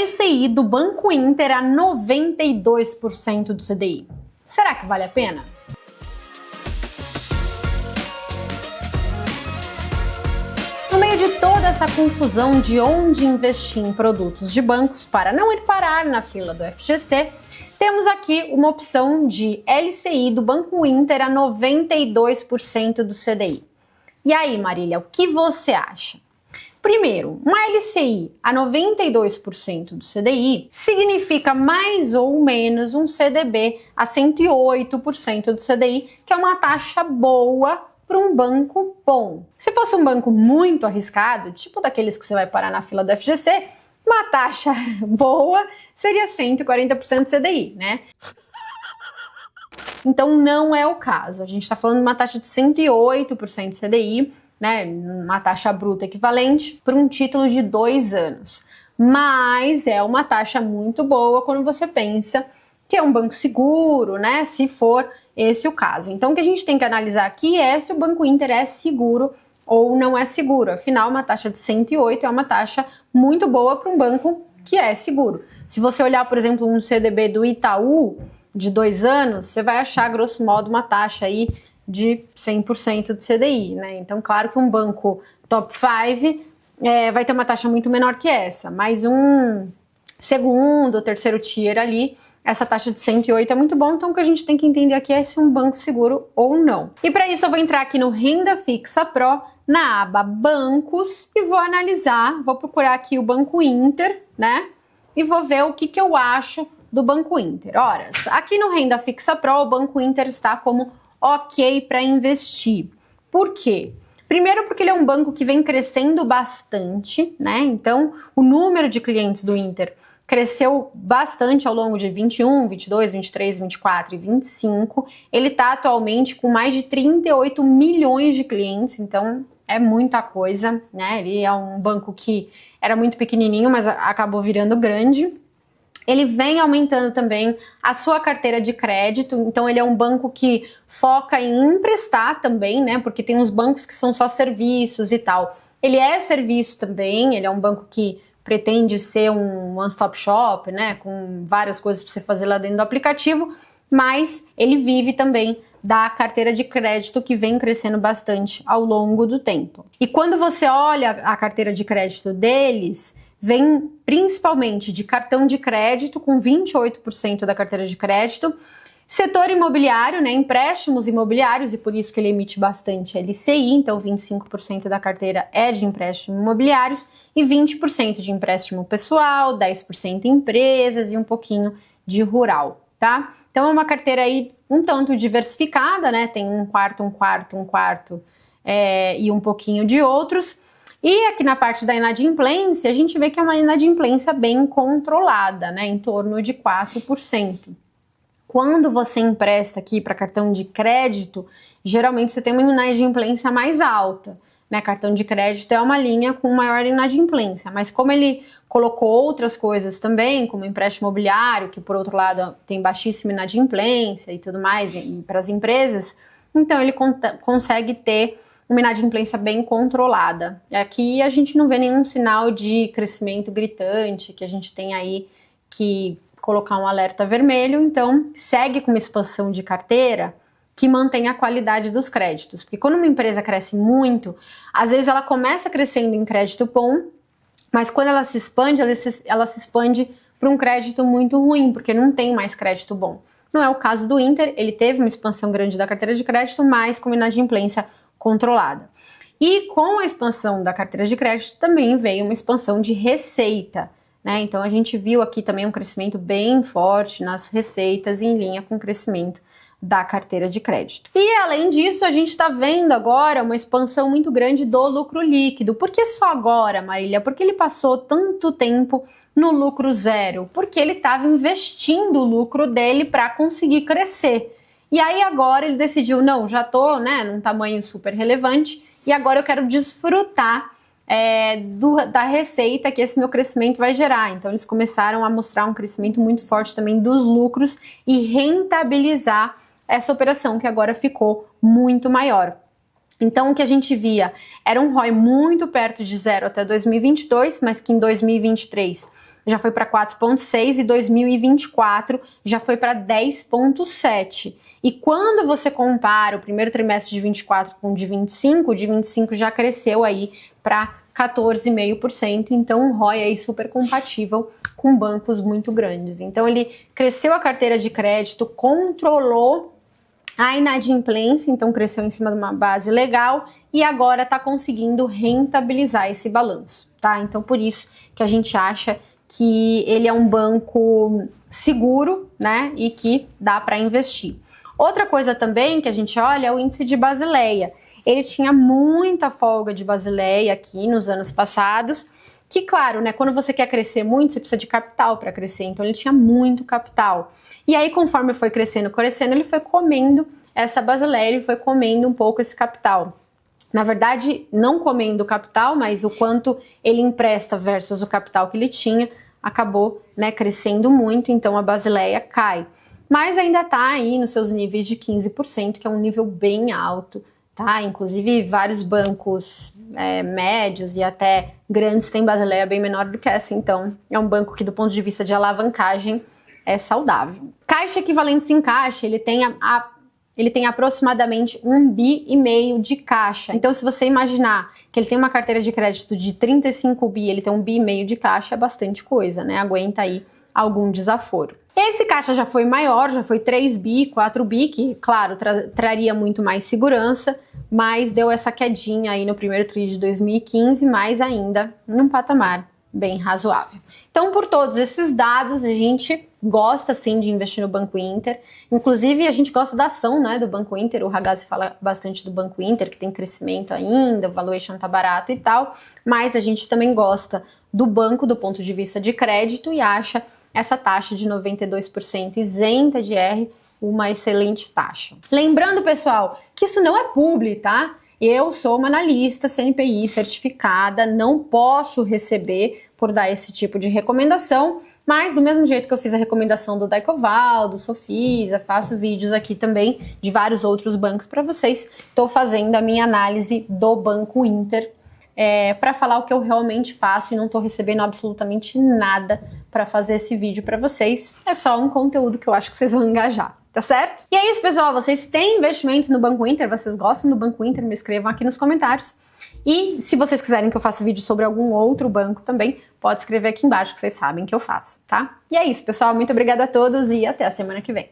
LCI do Banco Inter a 92% do CDI. Será que vale a pena? No meio de toda essa confusão de onde investir em produtos de bancos para não ir parar na fila do FGC, temos aqui uma opção de LCI do Banco Inter a 92% do CDI. E aí, Marília, o que você acha? Primeiro, uma LCI a 92% do CDI significa mais ou menos um CDB a 108% do CDI, que é uma taxa boa para um banco bom. Se fosse um banco muito arriscado, tipo daqueles que você vai parar na fila do FGC, uma taxa boa seria 140% do CDI, né? Então não é o caso. A gente está falando de uma taxa de 108% do CDI, né, uma taxa bruta equivalente para um título de 2 anos. Mas é uma taxa muito boa quando você pensa que é um banco seguro, né, se for esse o caso. Então o que a gente tem que analisar aqui é se o Banco Inter é seguro ou não é seguro. Afinal, uma taxa de 108 é uma taxa muito boa para um banco que é seguro. Se você olhar, por exemplo, um CDB do Itaú de 2 anos, você vai achar, grosso modo, uma taxa aí de 100% do CDI, né? Então, claro que um banco top 5 vai ter uma taxa muito menor que essa, mas um segundo ou terceiro tier ali, essa taxa de 108 é muito bom, então o que a gente tem que entender aqui é se um banco seguro ou não. E para isso eu vou entrar aqui no Renda Fixa Pro, na aba Bancos, e vou analisar, vou procurar aqui o Banco Inter, né? E vou ver o que eu acho do Banco Inter. Ora, aqui no Renda Fixa Pro, o Banco Inter está como ok para investir. Por quê? Primeiro porque ele é um banco que vem crescendo bastante, né? Então, o número de clientes do Inter cresceu bastante ao longo de 21, 22, 23, 24 e 25. Ele está atualmente com mais de 38 milhões de clientes, então é muita coisa, né? Ele é um banco que era muito pequenininho, mas acabou virando grande. Ele vem aumentando também a sua carteira de crédito, então ele é um banco que foca em emprestar também, né? Porque tem uns bancos que são só serviços e tal. Ele é serviço também, ele é um banco que pretende ser um one-stop shop, né? Com várias coisas para você fazer lá dentro do aplicativo, mas ele vive também da carteira de crédito que vem crescendo bastante ao longo do tempo. E quando você olha a carteira de crédito deles, vem principalmente de cartão de crédito, com 28% da carteira de crédito, setor imobiliário, né, empréstimos imobiliários, e por isso que ele emite bastante LCI, então 25% da carteira é de empréstimos imobiliários, e 20% de empréstimo pessoal, 10% em empresas e um pouquinho de rural, tá? Então é uma carteira aí um tanto diversificada, né, tem um quarto e um pouquinho de outros. E aqui na parte da inadimplência, a gente vê que é uma inadimplência bem controlada, né, em torno de 4%. Quando você empresta aqui para cartão de crédito, geralmente você tem uma inadimplência mais alta, né? Cartão de crédito é uma linha com maior inadimplência, mas como ele colocou outras coisas também, como empréstimo imobiliário, que por outro lado tem baixíssima inadimplência e tudo mais, e para as empresas, então ele consegue ter uma inadimplência bem controlada. Aqui a gente não vê nenhum sinal de crescimento gritante, que a gente tem aí que colocar um alerta vermelho, então segue com uma expansão de carteira que mantém a qualidade dos créditos. Porque quando uma empresa cresce muito, às vezes ela começa crescendo em crédito bom, mas quando ela se expande para um crédito muito ruim, porque não tem mais crédito bom. Não é o caso do Inter, ele teve uma expansão grande da carteira de crédito, mas com inadimplência controlada. E com a expansão da carteira de crédito também veio uma expansão de receita, né? Então a gente viu aqui também um crescimento bem forte nas receitas em linha com o crescimento da carteira de crédito. E além disso, a gente está vendo agora uma expansão muito grande do lucro líquido. Por que só agora, Marília? Porque ele passou tanto tempo no lucro zero? Porque ele estava investindo o lucro dele para conseguir crescer. E aí agora ele decidiu, não, já tô, né, num tamanho super relevante e agora eu quero desfrutar da receita que esse meu crescimento vai gerar. Então eles começaram a mostrar um crescimento muito forte também dos lucros e rentabilizar essa operação que agora ficou muito maior. Então, o que a gente via era um ROI muito perto de zero até 2022, mas que em 2023 já foi para 4,6 e 2024 já foi para 10,7. E quando você compara o primeiro trimestre de 24 com o de 25 já cresceu aí para 14,5%. Então, um ROI aí super compatível com bancos muito grandes. Então, ele cresceu a carteira de crédito, controlou a inadimplência, então cresceu em cima de uma base legal e agora está conseguindo rentabilizar esse balanço, tá? Então, por isso que a gente acha que ele é um banco seguro, né? E que dá para investir. Outra coisa também que a gente olha é o índice de Basileia. Ele tinha muita folga de Basileia aqui nos anos passados, que claro, né, quando você quer crescer muito, você precisa de capital para crescer, então ele tinha muito capital. E aí, conforme foi crescendo, ele foi comendo essa Basileia, ele foi comendo um pouco esse capital. Na verdade, não comendo o capital, mas o quanto ele empresta versus o capital que ele tinha, acabou, né, crescendo muito, então a Basileia cai. Mas ainda está aí nos seus níveis de 15%, que é um nível bem alto, tá? Inclusive, vários bancos médios e até grandes têm Basileia bem menor do que essa, então é um banco que, do ponto de vista de alavancagem, é saudável. Caixa equivalentes em caixa, ele tem aproximadamente 1,5 bi de caixa. Então, se você imaginar que ele tem uma carteira de crédito de 35 bi, ele tem 1,5 bi de caixa, é bastante coisa, né? Aguenta aí algum desaforo. Esse caixa já foi maior, já foi 3 bi, 4 bi, que, claro, traria muito mais segurança, mas deu essa quedinha aí no primeiro tri de 2015, mas ainda num patamar bem razoável. Então, por todos esses dados, a gente gosta sim de investir no Banco Inter. Inclusive, a gente gosta da ação, né, do Banco Inter. O Ragazzi fala bastante do Banco Inter, que tem crescimento ainda, o valuation tá barato e tal, mas a gente também gosta do banco do ponto de vista de crédito e acha essa taxa de 92% isenta de R uma excelente taxa. Lembrando, pessoal, que isso não é publi, tá? Eu sou uma analista CNPI certificada, não posso receber por dar esse tipo de recomendação, mas do mesmo jeito que eu fiz a recomendação do Daicoval, do Sofisa, faço vídeos aqui também de vários outros bancos para vocês, estou fazendo a minha análise do Banco Inter para falar o que eu realmente faço e não estou recebendo absolutamente nada para fazer esse vídeo para vocês. É só um conteúdo que eu acho que vocês vão engajar. Tá certo? E é isso, pessoal. Vocês têm investimentos no Banco Inter? Vocês gostam do Banco Inter? Me escrevam aqui nos comentários. E se vocês quiserem que eu faça vídeo sobre algum outro banco também, pode escrever aqui embaixo que vocês sabem que eu faço, tá? E é isso, pessoal. Muito obrigada a todos e até a semana que vem.